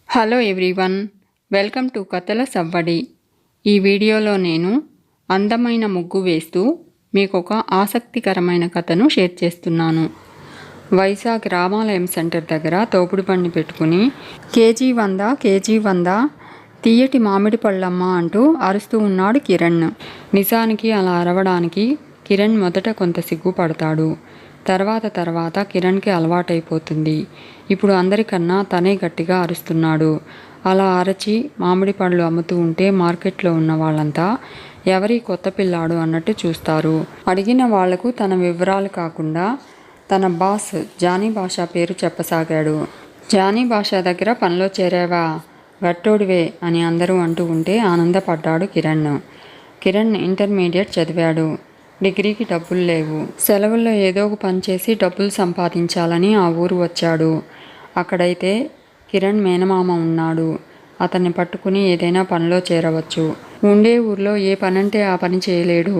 Hello everyone, welcome to కథల సవ్వడి. ఈ వీడియోలో నేను అందమైన ముగ్గు వేస్తూ మీకు ఒక ఆసక్తికరమైన కథను షేర్ చేస్తున్నాను. వైజాగ్ రామాలయం సెంటర్ దగ్గర తోపుడు బండి పెట్టుకుని కేజీ 100 తీయటి మామిడి పళ్ళమ్మ అంటూ అరుస్తూ ఉన్నాడు కిరణ్. నిజానికి అలా అరవడానికి కిరణ్ మొదట కొంత సిగ్గుపడతాడు. తర్వాత కిరణ్కి అలవాటైపోతుంది. ఇప్పుడు అందరికన్నా తనే గట్టిగా అరుస్తున్నాడు. అలా అరచి మామిడి పళ్ళు అమ్ముతూ ఉంటే మార్కెట్లో ఉన్న వాళ్ళంతా ఎవరి కొత్త పిల్లాడు అన్నట్టు చూస్తారు. అడిగిన వాళ్లకు తన వివరాలు కాకుండా తన బాస్ జానీ బాషా పేరు చెప్పసాగాడు. జానీ బాషా దగ్గర పనిలో చేరావా, గట్టోడివే అని అందరూ అంటూ ఉంటే ఆనందపడ్డాడు కిరణ్. కిరణ్ ఇంటర్మీడియట్ చదివాడు. డిగ్రీకి డబ్బులు లేవు. సెలవుల్లో ఏదో ఒక పని చేసి డబ్బులు సంపాదించాలని ఆ ఊరు వచ్చాడు. అక్కడైతే కిరణ్ మేనమామ ఉన్నాడు. అతన్ని పట్టుకుని ఏదైనా పనిలో చేరవచ్చు. ఉండే ఊర్లో ఏ పనంటే ఆ పని చేయలేడు.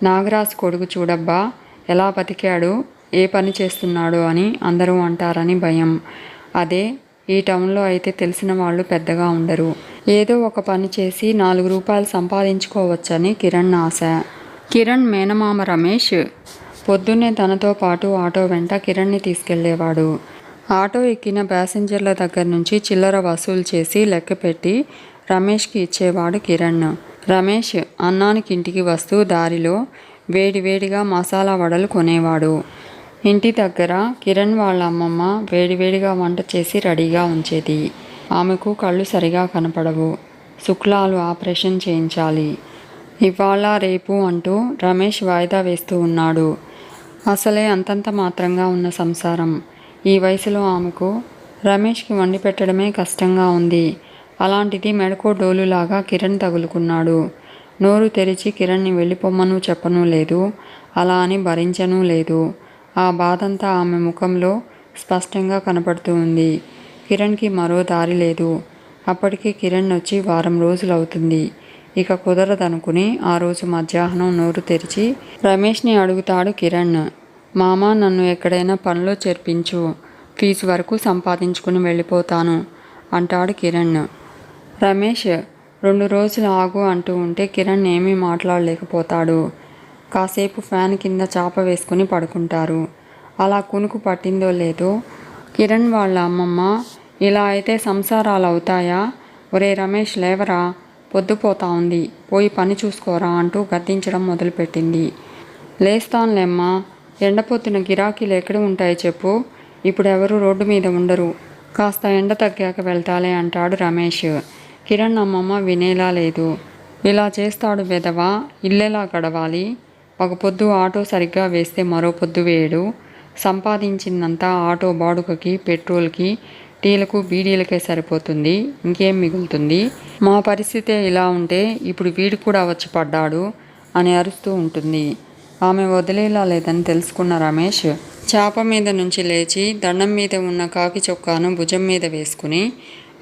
నాగరాజు కొడుకు చూడబ్బా ఎలా బతికాడు, ఏ పని చేస్తున్నాడు అని అందరూ అంటారని భయం. అదే ఈ టౌన్లో అయితే తెలిసిన వాళ్ళు పెద్దగా ఉండరు. ఏదో ఒక పని చేసి 4 రూపాయలు సంపాదించుకోవచ్చని కిరణ్ ఆశ. కిరణ్ మేనమామ రమేష్ పొద్దున్నే తనతో పాటు ఆటో వెంట కిరణ్ని తీసుకెళ్లేవాడు. ఆటో ఎక్కిన ప్యాసింజర్ల దగ్గర నుంచి చిల్లర వసూలు చేసి లెక్కపెట్టి రమేష్కి ఇచ్చేవాడు కిరణ్. రమేష్ అన్నానికి ఇంటికి వస్తూ దారిలో వేడివేడిగా మసాలా వడలు కొనేవాడు. ఇంటి దగ్గర కిరణ్ వాళ్ళ అమ్మమ్మ వేడివేడిగా వంట చేసి రెడీగా ఉంచేది. ఆమెకు కళ్ళు సరిగా కనపడవు. శుక్లాలు ఆపరేషన్ చేయించాలి. ఇవాళ రేపు అంటూ రమేష్ వాయిదా వేస్తూ ఉన్నాడు. అసలే అంతంత మాత్రంగా ఉన్న సంసారం. ఈ వయసులో ఆమెకు రమేష్కి వండి పెట్టడమే కష్టంగా ఉంది. అలాంటిది మెడకో డోలులాగా కిరణ్ తగులుకున్నాడు. నోరు తెరిచి కిరణ్ని వెళ్ళిపోమ్మను చెప్పనూ లేదు, అలా అని భరించనూ లేదు. ఆ బాధంతా ఆమె ముఖంలో స్పష్టంగా కనపడుతూ ఉంది. కిరణ్కి మరో దారి లేదు. అప్పటికి కిరణ్ వచ్చి వారం రోజులవుతుంది. ఇక కుదరదనుకుని ఆ రోజు మధ్యాహ్నం నోరు తెరిచి రమేష్ని అడుగుతాడు కిరణ్. మామ, నన్ను ఎక్కడైనా పనిలో చేర్పించు, ఫీజు వరకు సంపాదించుకుని వెళ్ళిపోతాను అంటాడు కిరణ్. రమేష్ 2 రోజులు ఆగు అంటూ ఉంటే కిరణ్ ఏమీ మాట్లాడలేకపోతాడు. కాసేపు ఫ్యాన్ కింద చాప వేసుకుని పడుకుంటారు. అలా కునుకు పట్టిందో లేదో కిరణ్ వాళ్ళ అమ్మమ్మ, ఇలా అయితే సంసారాలు అవుతాయా, ఒరే రమేష్ లేవరా, పొద్దుపోతా ఉంది, పోయి పని చూసుకోరా అంటూ గద్దించడం మొదలుపెట్టింది. లేస్తానులేమ్మా, ఎండపోతున్న గిరాకీలు ఎక్కడ ఉంటాయి చెప్పు, ఇప్పుడెవరూ రోడ్డు మీద ఉండరు, కాస్త ఎండ తగ్గాక వెళ్తాలే అంటాడు రమేష్. కిరణ్ అమ్మమ్మ వినేలా లేదు. ఇలా చేస్తాడు వెధవా, ఇల్లెలా గడవాలి, ఒక పొద్దు ఆటో సరిగ్గా వేస్తే మరో పొద్దు వేయడు, సంపాదించిందంతా ఆటో బాడుగకి, పెట్రోల్కి, టీలకు బీడీలకే సరిపోతుంది, ఇంకేం మిగులుతుంది, మా పరిస్థితే ఇలా ఉంటే ఇప్పుడు వీడు కూడా వచ్చి పడ్డాడు అని అరుస్తూ ఉంటుంది. ఆమె వదిలేలా లేదని తెలుసుకున్న రమేష్ చాప మీద నుంచి లేచి దండం మీద ఉన్న కాకి చొక్కాను భుజం మీద వేసుకుని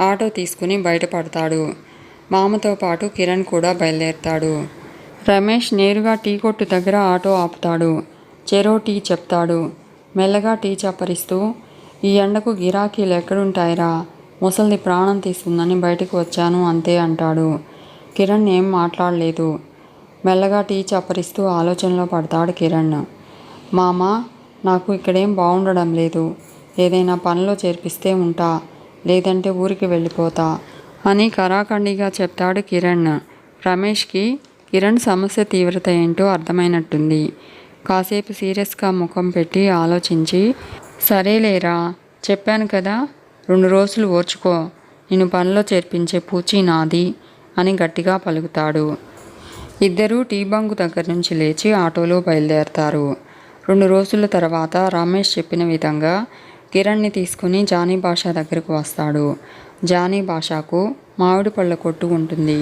ఆటో తీసుకుని బయటపడతాడు. మామతో పాటు కిరణ్ కూడా బయలుదేరతాడు. రమేష్ నేరుగా టీ కొట్టు దగ్గర ఆటో ఆపుతాడు. చెరో టీ చెప్తాడు. మెల్లగా టీ చప్పరిస్తూ, ఈ ఎండకు గిరాకీలు ఎక్కడుంటాయిరా, ముసలిది ప్రాణం తీస్తుందని బయటకు వచ్చాను అంతే అంటాడు. కిరణ్ ఏం మాట్లాడలేదు. మెల్లగా టీ చప్పరిస్తూ ఆలోచనలో పడతాడు కిరణ్. మామ, నాకు ఇక్కడేం బాగుండడం లేదు, ఏదైనా పనిలో చేర్పిస్తే ఉంటా, లేదంటే ఊరికి వెళ్ళిపోతా అని కరాఖండిగా చెప్తాడు కిరణ్. రమేష్కి కిరణ్ సమస్య తీవ్రత ఏంటో అర్థమైనట్టుంది. కాసేపు సీరియస్గా ముఖం పెట్టి ఆలోచించి, సరేలేరా, చెప్పాను కదా, 2 రోజులు ఓర్చుకో, నిన్ను పనిలో చేర్పించే పూచీ నాది అని గట్టిగా పలుకుతాడు. ఇద్దరూ టీ బంకు దగ్గర నుంచి లేచి ఆటోలో బయలుదేరతారు. 2 రోజుల తర్వాత రమేష్ చెప్పిన విధంగా కిరణ్ని తీసుకుని జానీ బాషా దగ్గరకు వస్తాడు. జానీ బాషాకు మామిడి పళ్ళ కొట్టు ఉంటుంది.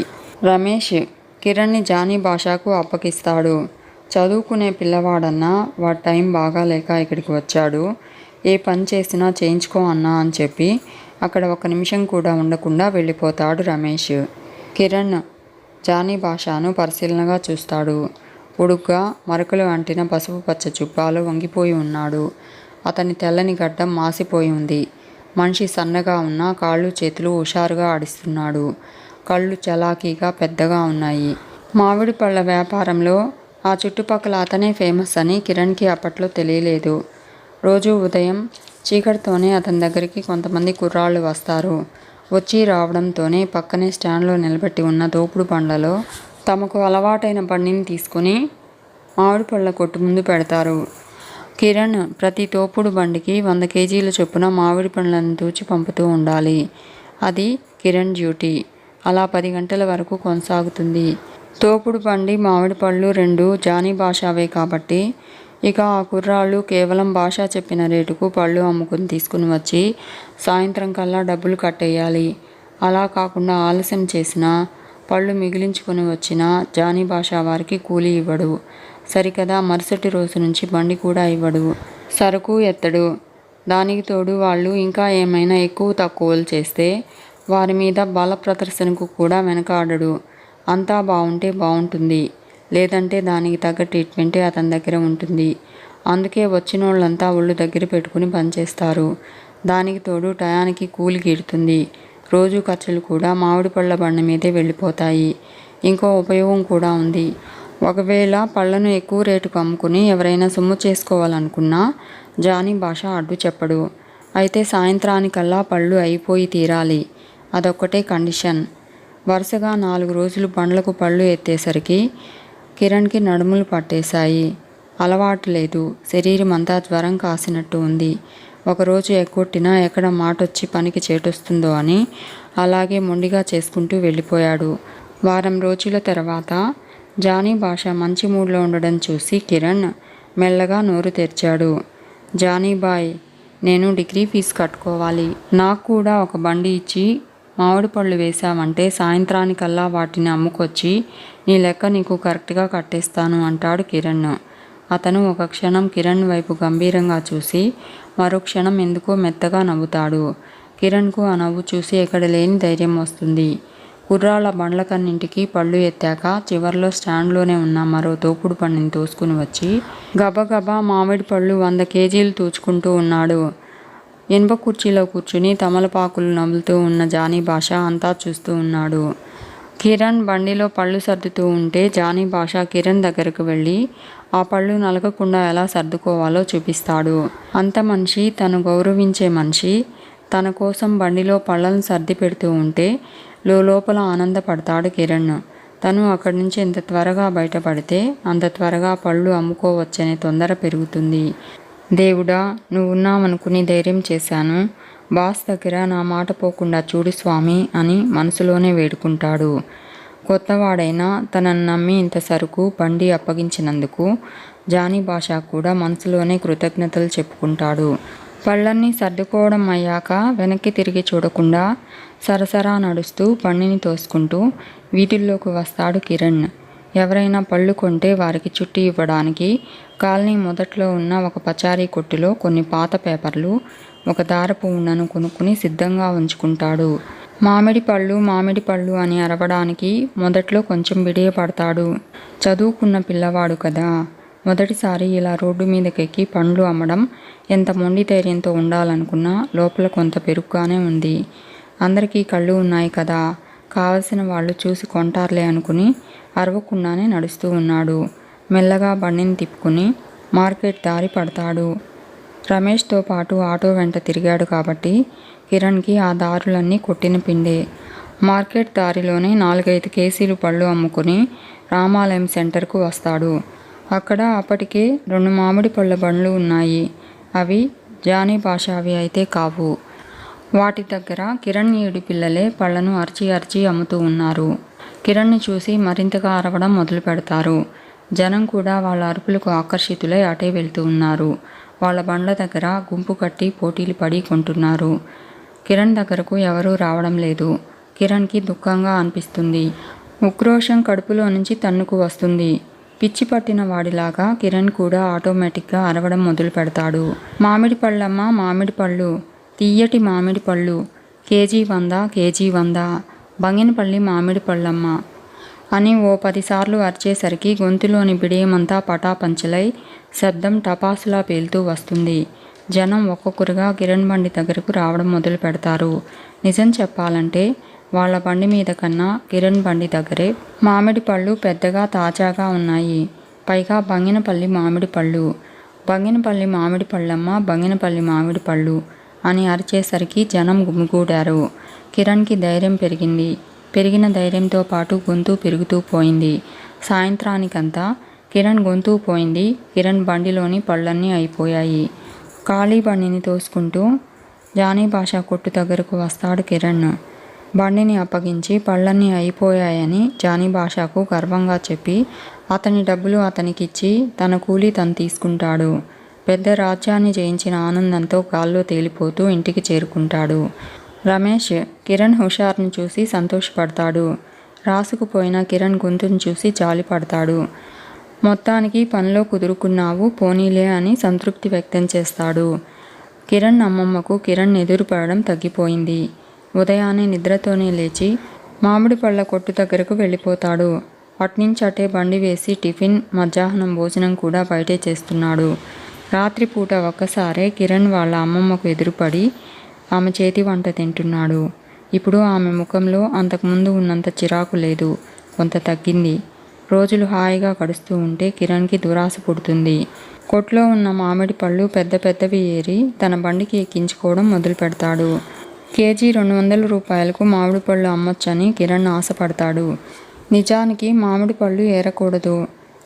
రమేష్ కిరణ్ని జానీ బాషాకు అప్పగిస్తాడు. చదువుకునే పిల్లవాడన్నా వాడి టైం బాగాలేక ఇక్కడికి వచ్చాడు, ఏ పని చేసినా చేయించుకో అన్నా అని చెప్పి అక్కడ 1 నిమిషం కూడా ఉండకుండా వెళ్ళిపోతాడు రమేష్. కిరణ్ జానీ బాషాను పరిశీలనగా చూస్తాడు. పొడుగ్గా మరకలు అంటిన పసుపు పచ్చ జుబ్బాలో వంగిపోయి ఉన్నాడు. అతని తెల్లని గడ్డం మాసిపోయి ఉంది. మనిషి సన్నగా ఉన్న కాళ్ళు చేతులు హుషారుగా ఆడిస్తున్నాడు. కళ్ళు చలాకీగా పెద్దగా ఉన్నాయి. మామిడి పళ్ళ వ్యాపారంలో ఆ చుట్టుపక్కల అతనే ఫేమస్ అని కిరణ్కి అప్పట్లో తెలియలేదు. రోజు ఉదయం చీకటితోనే అతని దగ్గరికి కొంతమంది కుర్రాళ్ళు వస్తారు. వచ్చి రావడంతోనే పక్కనే స్టాండ్లో నిలబెట్టి ఉన్న దోపుడు బండ్లలో తమకు అలవాటైన బండిని తీసుకుని మామిడి పళ్ళ కొట్టు ముందు పెడతారు. కిరణ్ ప్రతి తోపుడు బండికి 100 కేజీల చొప్పున మామిడి పండ్లను తూచి పంపుతూ ఉండాలి. అది కిరణ్ డ్యూటీ. అలా 10 గంటల వరకు కొనసాగుతుంది. తోపుడు బండి మామిడి పళ్ళు 2 జానీ భాషావే కాబట్టి ఇక ఆ కుర్రాళ్ళు కేవలం భాష చెప్పిన రేటుకు పళ్ళు అమ్ముకుని తీసుకుని వచ్చి సాయంత్రం కల్లా డబ్బులు కట్టేయాలి. అలా కాకుండా ఆలస్యం చేసినా పళ్ళు మిగిలించుకొని వచ్చిన జానీ భాషా వారికి కూలీ ఇవ్వడు. సరికదా మరుసటి రోజు నుంచి బండి కూడా ఇవ్వడు. సరుకు ఎత్తడు. దానికి తోడు వాళ్ళు ఇంకా ఏమైనా ఎక్కువ తక్కువలు చేస్తే వారి మీద బల ప్రదర్శనకు కూడా వెనకాడడు. అంతా బాగుంటే బాగుంటుంది, లేదంటే దానికి తగ్గ ట్రీట్మెంటే అతని దగ్గర ఉంటుంది. అందుకే వచ్చినోళ్ళంతా ఒళ్ళు దగ్గర పెట్టుకుని పనిచేస్తారు. దానికి తోడు టయానికి కూలి గీడుతుంది. రోజు ఖర్చులు కూడా మామిడి పళ్ళ బండి మీదే వెళ్ళిపోతాయి. ఇంకో ఉపయోగం కూడా ఉంది. ఒకవేళ పళ్ళను ఎక్కువ రేటుకు అమ్ముకుని ఎవరైనా సొమ్ము చేసుకోవాలనుకున్నా జానీ భాష అడ్డు చెప్పడు. అయితే సాయంత్రానికల్లా పళ్ళు అయిపోయి తీరాలి. అదొక్కటే కండిషన్. వరుసగా 4 రోజులు బండ్లకు పళ్ళు ఎత్తేసరికి కిరణ్కి నడుములు పట్టేశాయి. అలవాటు లేదు. శరీరం అంతా జ్వరం కాసినట్టు ఉంది. ఒకరోజు ఎగ్గొట్టినా ఎక్కడ మాటొచ్చి పనికి చేటొస్తుందో అని అలాగే మొండిగా చేసుకుంటూ వెళ్ళిపోయాడు. వారం రోజుల తర్వాత జానీ భాష మంచి మూడ్లో ఉండడం చూసి కిరణ్ మెల్లగా నోరు తెరిచాడు. జానీ బాయ్, నేను డిగ్రీ ఫీజు కట్టుకోవాలి. నాకు కూడా ఒక బండి ఇచ్చి మామిడి పళ్ళు వేశావంటే సాయంత్రానికల్లా వాటిని అమ్ముకొచ్చి నీ లెక్క నీకు కరెక్ట్గా కట్టేస్తాను అంటాడు కిరణ్. అతను ఒక క్షణం కిరణ్ వైపు గంభీరంగా చూసి మరో క్షణం ఎందుకో మెత్తగా నవ్వుతాడు. కిరణ్కు ఆ నవ్వు చూసి ఎక్కడ లేని ధైర్యం వస్తుంది. కుర్రాళ్ళ బండ్లకన్నింటికి పళ్ళు ఎత్తాక చివర్లో స్టాండ్లోనే ఉన్న మరో తోపుడు బండిని తోసుకుని వచ్చి గబగబా మామిడి పళ్ళు 100 కేజీలు తూచుకుంటూ ఉన్నాడు. ఇనుప కుర్చీలో కూర్చుని తమలపాకులు నవ్వులుతూ ఉన్న జానీ భాష అంతా చూస్తూ ఉన్నాడు. కిరణ్ బండిలో పళ్ళు సర్దుతూ ఉంటే జానీ భాష కిరణ్ దగ్గరకు వెళ్ళి ఆ పళ్ళు నలగకుండా ఎలా సర్దుకోవాలో చూపిస్తాడు. అంత మనిషి, తను గౌరవించే మనిషి తన కోసం బండిలో పళ్ళను సర్ది పెడుతూ ఉంటే లోపల ఆనందపడతాడు కిరణ్. తను అక్కడి నుంచి ఎంత త్వరగా బయటపడితే అంత త్వరగా పళ్ళు అమ్ముకోవచ్చనే తొందర పెరుగుతుంది. దేవుడా, నువ్వు ఉన్నావనుకుని ధైర్యం చేశాను. బాస్ దగ్గర నా మాట పోకుండా చూడు స్వామి అని మనసులోనే వేడుకుంటాడు. కొత్తవాడైనా తనను నమ్మి ఇంత సరుకు బండి అప్పగించినందుకు జానీ భాష కూడా మనసులోనే కృతజ్ఞతలు చెప్పుకుంటాడు. పళ్ళన్నీ సర్దుకోవడం అయ్యాక వెనక్కి తిరిగి చూడకుండా సరసరా నడుస్తూ బండిని తోసుకుంటూ వీధుల్లోకి వస్తాడు కిరణ్. ఎవరైనా పళ్ళు కొంటే వారికి చుట్టి ఇవ్వడానికి కాలనీ మొదట్లో ఉన్న ఒక పచారీ కొట్టులో కొన్ని పాత పేపర్లు, ఒక దారపు ఉండను కొనుక్కుని సిద్ధంగా ఉంచుకుంటాడు. మామిడి పళ్ళు అని అరవడానికి మొదట్లో కొంచెం బిడియపడతాడు. చదువుకున్న పిల్లవాడు కదా. మొదటిసారి ఇలా రోడ్డు మీదకెక్కి పండ్లు అమ్మడం ఎంత మొండి ధైర్యంతో ఉండాలనుకున్నా లోపల కొంత పెరుగ్గానే ఉంది. అందరికీ కళ్ళు ఉన్నాయి కదా, కావలసిన వాళ్ళు చూసి కొంటారులే అనుకుని అరవకుండానే నడుస్తూ ఉన్నాడు. మెల్లగా బండిని తిప్పుకుని మార్కెట్ దారి పడతాడు. రమేష్తో పాటు ఆటో వెంట తిరిగాడు కాబట్టి కిరణ్కి ఆ దారులన్నీ కొట్టిన పిండే. మార్కెట్ దారిలోనే 4-5 కేసీలు పళ్ళు అమ్ముకుని రామాలయం సెంటర్కు వస్తాడు. అక్కడ అప్పటికే 2 మామిడి పళ్ళ బండ్లు ఉన్నాయి. అవి జానీ భాషావి అయితే కావు. వాటి దగ్గర కిరణ్ ఈడి పిల్లలే పళ్ళను అరిచి అమ్ముతూ ఉన్నారు. కిరణ్ని చూసి మరింతగా అరవడం మొదలు పెడతారు. జనం కూడా వాళ్ళ అరుపులకు ఆకర్షితులై అటే వెళ్తూ ఉన్నారు. వాళ్ళ బండ్ల దగ్గర గుంపు కట్టి పోటీలు పడి కొంటున్నారు. కిరణ్ దగ్గరకు ఎవరూ రావడం లేదు. కిరణ్కి దుఃఖంగా అనిపిస్తుంది. ఉక్రోషం కడుపులో నుంచి తన్నుకు వస్తుంది. పిచ్చి పట్టిన వాడిలాగా కిరణ్ కూడా ఆటోమేటిక్గా అరవడం మొదలు పెడతాడు. మామిడి పళ్ళమ్మ, మామిడి పళ్ళు, తీయటి మామిడి పళ్ళు, కేజీ 100, కేజీ 100, బంగినపల్లి మామిడి పళ్ళమ్మ అని ఓ 10 సార్లు అరిచేసరికి గొంతులోని బిడియమంతా పటాపంచలై శబ్దం టపాసులా పేలుతూ వస్తుంది. జనం ఒక్కొక్కరుగా కిరణ్ బండి దగ్గరకు రావడం మొదలు పెడతారు. నిజం చెప్పాలంటే వాళ్ళ బండి మీద కన్నా కిరణ్ బండి దగ్గరే మామిడి పళ్ళు పెద్దగా తాజాగా ఉన్నాయి. పైగా బంగినపల్లి మామిడి పళ్ళు. బంగినపల్లి మామిడి పళ్ళమ్మ, బంగినపల్లి మామిడి పళ్ళు అని అరిచేసరికి జనం గుమిగూడారు. కిరణ్కి ధైర్యం పెరిగింది. పెరిగిన ధైర్యంతో పాటు గొంతు పెరుగుతూ పోయింది. సాయంత్రానికంతా కిరణ్ గొంతు పోయింది. కిరణ్ బండిలోని పళ్ళన్నీ అయిపోయాయి. ఖాళీ బండిని తోసుకుంటూ జానీ భాషా కొట్టు దగ్గరకు వస్తాడు కిరణ్. బండిని అప్పగించి పళ్ళన్నీ అయిపోయాయని జానీ భాషాకు గర్వంగా చెప్పి అతని డబ్బులు అతనికిచ్చి తన కూలీ తను తీసుకుంటాడు. పెద్ద రాజ్యాన్ని జయించిన ఆనందంతో గాల్లో తేలిపోతూ ఇంటికి చేరుకుంటాడు. రమేష్ కిరణ్ హుషారుని చూసి సంతోషపడతాడు. రాసుకుపోయిన కిరణ్ గొంతును చూసి జాలిపడతాడు. మొత్తానికి పనిలో కుదురుకున్నావు పోనీలే అని సంతృప్తి వ్యక్తం చేస్తాడు. కిరణ్ అమ్మమ్మకు కిరణ్ ఎదురుపడడం తగ్గిపోయింది. ఉదయాన్నే నిద్రతోనే లేచి మామిడి పళ్ళ కొట్టు దగ్గరకు వెళ్ళిపోతాడు. అట్నుంచటే బండి వేసి టిఫిన్, మధ్యాహ్నం భోజనం కూడా బయటే చేస్తున్నాడు. రాత్రిపూట ఒక్కసారే కిరణ్ వాళ్ళ అమ్మమ్మకు ఎదురుపడి ఆమె చేతి వంట తింటున్నాడు. ఇప్పుడు ఆమె ముఖంలో అంతకుముందు ఉన్నంత చిరాకు లేదు, కొంత తగ్గింది. రోజులు హాయిగా గడుస్తూ ఉంటే కిరణ్కి దురాశ పుడుతుంది. కొట్లో ఉన్న మామిడి పళ్ళు పెద్ద పెద్దవి ఏరి తన బండికి ఎక్కించుకోవడం మొదలు పెడతాడు. కేజీ 200 రూపాయలకు మామిడి పళ్ళు అమ్మొచ్చని కిరణ్ ఆశపడతాడు. నిజానికి మామిడి పళ్ళు ఏరకూడదు.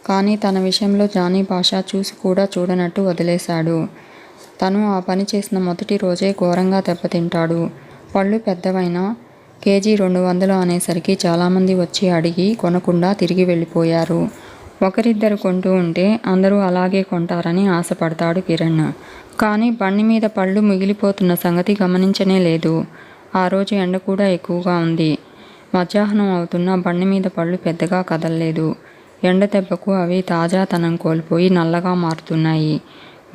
కానీ తన విషయంలో జానీ భాషా చూసి కూడా చూడనట్టు వదిలేశాడు. తను ఆ పని చేసిన మొదటి రోజే ఘోరంగా దెబ్బతింటాడు. పళ్ళు పెద్దవైనా కేజీ 200 అనేసరికి చాలామంది వచ్చి అడిగి కొనకుండా తిరిగి వెళ్ళిపోయారు. ఒకరిద్దరు కొంటూ ఉంటే అందరూ అలాగే కొంటారని ఆశపడతాడు కిరణ్. కానీ బండి మీద పళ్ళు మిగిలిపోతున్న సంగతి గమనించనే లేదు. ఆ రోజు ఎండ కూడా ఎక్కువగా ఉంది. మధ్యాహ్నం అవుతున్నా బండి మీద పళ్ళు పెద్దగా కదలలేదు. ఎండ దెబ్బకు అవి తాజాతనం కోల్పోయి నల్లగా మారుతున్నాయి.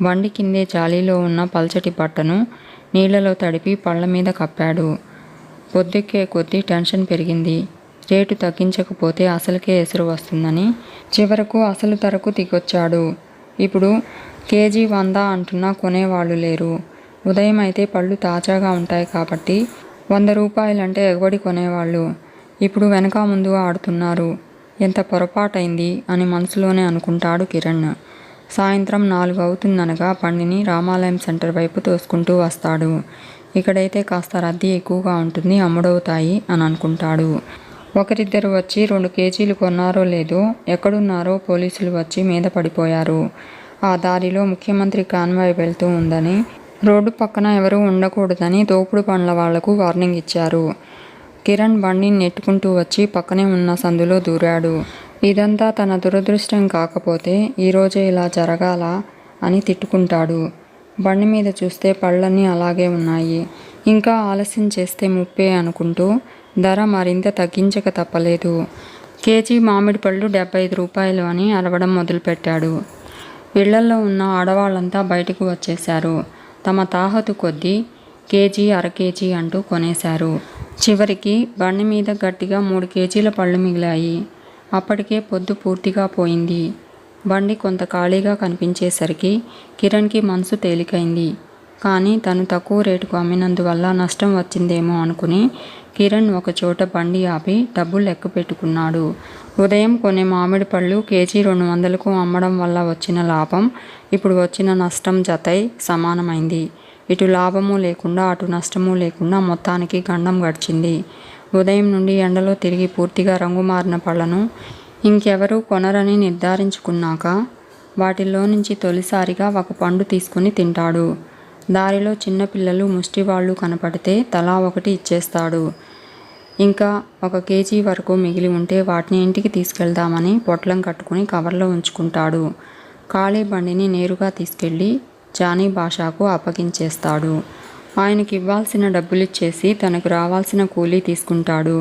బండి కిందే జాలీలో ఉన్న పల్చటి బట్టను నీళ్లలో తడిపి పళ్ళ మీద కప్పాడు. పొద్దెక్కే కొద్దీ టెన్షన్ పెరిగింది. రేటు తగ్గించకపోతే అసలుకే ఎసురు వస్తుందని చివరకు అసలు ధరకు దిగొచ్చాడు. ఇప్పుడు కేజీ 100 అంటున్నా కొనేవాళ్ళు లేరు. ఉదయం అయితే పళ్ళు తాజాగా ఉంటాయి కాబట్టి 100 రూపాయలంటే ఎగబడి కొనేవాళ్ళు. ఇప్పుడు వెనక ముందు ఆడుతున్నారు. ఎంత పొరపాటైంది అని మనసులోనే అనుకుంటాడు కిరణ్. సాయంత్రం 4 అవుతుందనగా బండిని రామాలయం సెంటర్ వైపు తోసుకుంటూ వస్తాడు. ఇక్కడైతే కాస్త రద్దీ ఎక్కువగా ఉంటుంది, అమ్ముడవుతాయి అని అనుకుంటాడు. ఒకరిద్దరు వచ్చి 2 కేజీలు కొన్నారో లేదో ఎక్కడున్నారో పోలీసులు వచ్చి మీద పడిపోయారు. ఆ దారిలో ముఖ్యమంత్రి కాన్వాయ్ వెళ్తూ ఉందని, రోడ్డు పక్కన ఎవరూ ఉండకూడదని తోపుడు బండ్ల వాళ్లకు వార్నింగ్ ఇచ్చారు. కిరణ్ బండిని నెట్టుకుంటూ వచ్చి పక్కనే ఉన్న సందులో దూరాడు. ఇదంతా తన దురదృష్టం కాకపోతే ఈరోజే ఇలా జరగాలా అని తిట్టుకుంటాడు. బండి మీద చూస్తే పళ్ళన్నీ అలాగే ఉన్నాయి. ఇంకా ఆలస్యం చేస్తే ముప్పే అనుకుంటూ ధర మరింత తగ్గించక తప్పలేదు. కేజీ మామిడి పళ్ళు 75 రూపాయలు అని అరవడం మొదలుపెట్టాడు. ఇళ్లల్లో ఉన్న ఆడవాళ్ళంతా బయటకు వచ్చేశారు. తమ తాహతు కొద్దీ కేజీ, అర కేజీ అంటూ కొనేశారు. చివరికి బండి మీద గట్టిగా 3 కేజీల పళ్ళు మిగిలాయి. అప్పటికే పొద్దు పూర్తిగా పోయింది. బండి కొంత ఖాళీగా కనిపించేసరికి కిరణ్కి మనసు తేలికైంది. కానీ తను తక్కువ రేటుకు అమ్మినందువల్ల నష్టం వచ్చిందేమో అనుకుని కిరణ్ ఒకచోట బండి ఆపి డబ్బులు లెక్క పెట్టుకున్నాడు. ఉదయం కొనే మామిడి పళ్ళు కేజీ 200కు అమ్మడం వల్ల వచ్చిన లాభం ఇప్పుడు వచ్చిన నష్టం జతై సమానమైంది. ఇటు లాభము లేకుండా అటు నష్టము లేకుండా మొత్తానికి గండం గడిచింది. ఉదయం నుండి ఎండలో తిరిగి పూర్తిగా రంగు మారిన పళ్ళను ఇంకెవరూ కొనరని నిర్ధారించుకున్నాక వాటిల్లో నుంచి తొలిసారిగా ఒక పండు తీసుకుని తింటాడు. దారిలో చిన్నపిల్లలు ముష్టివాళ్ళు కనపడితే తలా ఒకటి ఇచ్చేస్తాడు. ఇంకా 1 కేజీ వరకు మిగిలి ఉంటే వాటిని ఇంటికి తీసుకెళ్దామని పొట్లం కట్టుకుని కవర్లో ఉంచుకుంటాడు. ఖాళీ బండిని నేరుగా తీసుకెళ్ళి జానీ భాషాకు అప్పగించేస్తాడు. ఆయనకి ఇవ్వాల్సిన డబ్బులిచ్చేసి తనకు రావాల్సిన కూలీ తీసుకుంటాడు.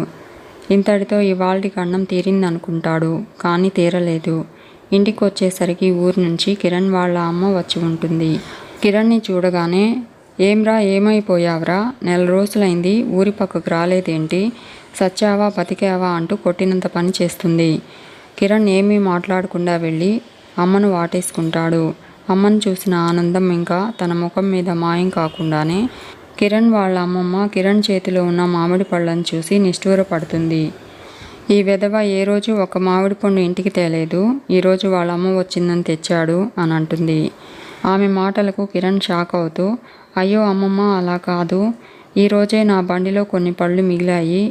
ఇంతటితో ఇవాల్టి అన్నం తీరిందనుకుంటాడు. కానీ తీరలేదు. ఇంటికి వచ్చేసరికి ఊరు నుంచి కిరణ్ వాళ్ళ అమ్మ వచ్చి ఉంటుంది. కిరణ్ని చూడగానే ఏంరా ఏమైపోయావురా, నెల రోజులైంది ఊరి పక్కకు రాలేదేంటి, సచ్చావా బతికావా అంటూ కొట్టినంత పని చేస్తుంది. కిరణ్ ఏమీ మాట్లాడకుండా వెళ్ళి అమ్మను వాటేసుకుంటాడు. అమ్మను చూసిన ఆనందం ఇంకా తన ముఖం మీద మాయం కాకుండానే కిరణ్ వాళ్ళ అమ్మమ్మ కిరణ్ చేతిలో ఉన్న మామిడి పళ్ళను చూసి నిష్ఠూరపడుతుంది. ఈ విధవ ఏ రోజు ఒక మామిడి పండు ఇంటికి తేలేదు, ఈరోజు వాళ్ళ అమ్మ వచ్చిందని తెచ్చాడు అని అంటుంది. ఆమె మాటలకు కిరణ్ షాక్ అవుతూ, అయ్యో అమ్మమ్మ అలా కాదు, ఈరోజే నా బండిలో కొన్ని పళ్ళు మిగిలాయి,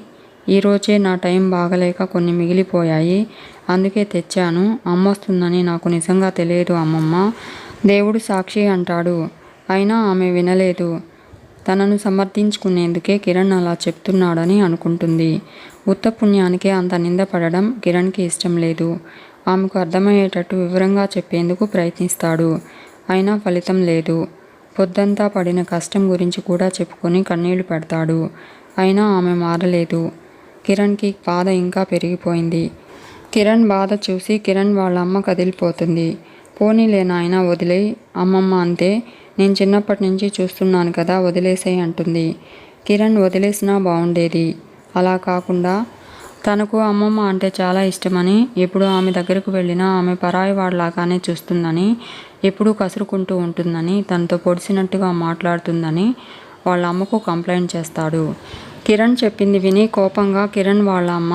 ఈరోజే నా టైం బాగలేక కొన్ని మిగిలిపోయాయి, అందుకే తెచ్చాను, అమ్మ వస్తుందని నాకు నిజంగా తెలియదు అమ్మమ్మ, దేవుడు సాక్షి అంటాడు. అయినా ఆమె వినలేదు. తనను సమర్థించుకునేందుకే కిరణ్ అలా చెప్తున్నాడని అనుకుంటుంది. ఉత్త పుణ్యానికే అంత నిందపడడం కిరణ్కి ఇష్టం లేదు. ఆమెకు అర్థమయ్యేటట్టు వివరంగా చెప్పేందుకు ప్రయత్నిస్తాడు. అయినా ఫలితం లేదు. పొద్దంతా పడిన కష్టం గురించి కూడా చెప్పుకొని కన్నీళ్లు పెడతాడు. అయినా ఆమె మారలేదు. కిరణ్కి బాధ ఇంకా పెరిగిపోయింది. కిరణ్ బాధ చూసి కిరణ్ వాళ్ళ అమ్మ కదిలిపోతుంది. పోనీలే నాయనా వదిలేయ్ అమ్మమ్మ, అంతే, నేను చిన్నప్పటి నుంచి చూస్తున్నాను కదా, వదిలేసేయ్ అంటుంది. కిరణ్ వదిలేసినా బాగుండేది. అలా కాకుండా తనకు అమ్మమ్మ అంటే చాలా ఇష్టమని, ఎప్పుడు ఆమె దగ్గరకు వెళ్ళినా ఆమె పరాయి వాడిలాగానే చూస్తుందని, ఎప్పుడూ కసురుకుంటూ ఉంటుందని, తనతో పొడిసినట్టుగా మాట్లాడుతుందని వాళ్ళ అమ్మకు కంప్లైంట్ చేస్తాడు. కిరణ్ చెప్పింది విని కోపంగా కిరణ్ వాళ్ళ అమ్మ,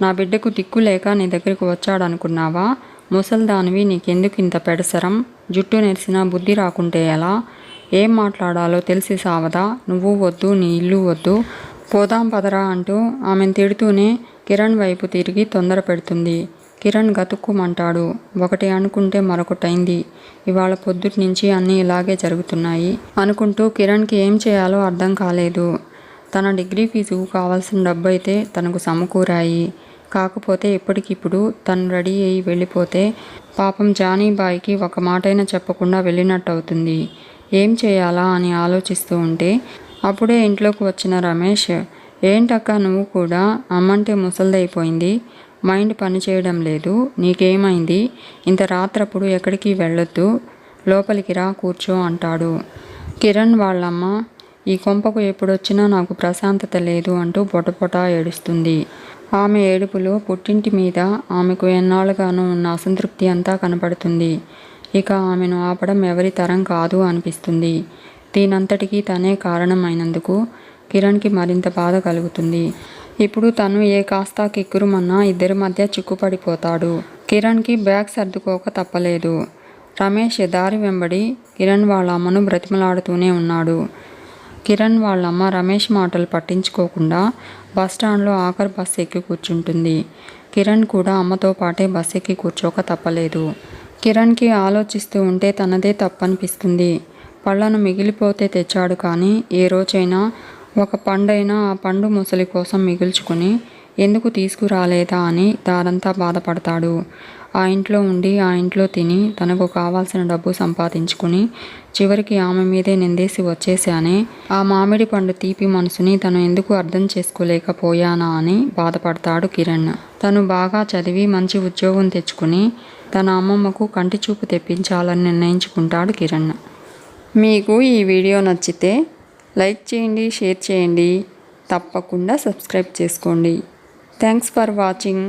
నా బిడ్డకు దిక్కు లేక నీ దగ్గరకు వచ్చాడనుకున్నావా, ముసల్దానివి, నీకెందుకు ఇంత పెడసరం, జుట్టు నెరిసినా బుద్ధి రాకుంటే ఎలా, ఏం మాట్లాడాలో తెలిసి సావదా, నువ్వు వద్దు నీ ఇల్లు వద్దు, పోదాం పదరా అంటూ ఆమెను తిడుతూనే కిరణ్ వైపు తిరిగి తొందర పెడుతుంది. కిరణ్ గతుక్కుమంటాడు. ఒకటి అనుకుంటే మరొకటైంది. ఇవాళ పొద్దుటి నుంచి అన్నీ ఇలాగే జరుగుతున్నాయి అనుకుంటూ కిరణ్కి ఏం చేయాలో అర్థం కాలేదు. తన డిగ్రీ ఫీజుకు కావాల్సిన డబ్బు అయితే తనకు సమకూరాయి. కాకపోతే ఇప్పటికిప్పుడు తను రెడీ అయ్యి వెళ్ళిపోతే పాపం జానీబాయికి ఒక మాటైనా చెప్పకుండా వెళ్ళినట్టు అవుతుంది. ఏం చేయాలా అని ఆలోచిస్తూ ఉంటే అప్పుడే ఇంట్లోకి వచ్చిన రమేష్, ఏంటక్క నువ్వు కూడా, అమ్మంటే ముసలిదైపోయింది, మైండ్ పనిచేయడం లేదు, నీకేమైంది, ఇంత రాత్రప్పుడు ఎక్కడికి వెళ్ళొద్దు, లోపలికి రా కూర్చో అంటాడు. కిరణ్ వాళ్ళమ్మ, ఈ కొంపకు ఎప్పుడొచ్చినా నాకు ప్రశాంతత లేదు అంటూ పొటపొట ఏడుస్తుంది. ఆమె ఏడుపులో పుట్టింటి మీద ఆమెకు ఎన్నాళ్ళుగానూ ఉన్న అసంతృప్తి అంతా కనపడుతుంది. ఇక ఆమెను ఆపడం ఎవరి తరం కాదు అనిపిస్తుంది. దీనంతటికీ తనే కారణమైనందుకు కిరణ్కి మరింత బాధ కలుగుతుంది. ఇప్పుడు తను ఏ కాస్త కిక్కురుమన్నా ఇద్దరి మధ్య చిక్కుపడిపోతాడు. కిరణ్కి బ్యాగ్ సర్దుకోక తప్పలేదు. రమేష్ దారి వెంబడి కిరణ్ వాళ్ళ అమ్మను బ్రతిమలాడుతూనే ఉన్నాడు. కిరణ్ వాళ్ళమ్మ రమేష్ మాటలు పట్టించుకోకుండా బస్టాండ్లో ఆఖరి బస్సు ఎక్కి కూర్చుంటుంది. కిరణ్ కూడా అమ్మతో పాటే బస్సు ఎక్కి కూర్చోక తప్పలేదు. కిరణ్కి ఆలోచిస్తూ ఉంటే తనదే తప్పనిపిస్తుంది. పళ్ళను మిగిలిపోతే తెచ్చాడు కానీ ఏ రోజైనా ఒక పండైనా ఆ పండు ముసలి కోసం మిగుల్చుకుని ఎందుకు తీసుకురాలేదా అని దారంతా బాధపడతాడు. ఆ ఇంట్లో ఉండి ఆ ఇంట్లో తిని తనకు కావాల్సిన డబ్బు సంపాదించుకుని చివరికి ఆమె మీదే నిందేసి వచ్చేసానే, ఆ మామిడి పండు తీపి మనసుని తను ఎందుకు అర్థం చేసుకోలేకపోయానా అని బాధపడతాడు కిరణ్. తను బాగా చదివి మంచి ఉద్యోగం తెచ్చుకుని తన అమ్మమ్మకు కంటి చూపు తెప్పించాలని నిర్ణయించుకుంటాడు కిరణ్. మీకు ఈ వీడియో నచ్చితే లైక్ చేయండి, షేర్ చేయండి, తప్పకుండా సబ్స్క్రైబ్ చేసుకోండి. Thanks for watching.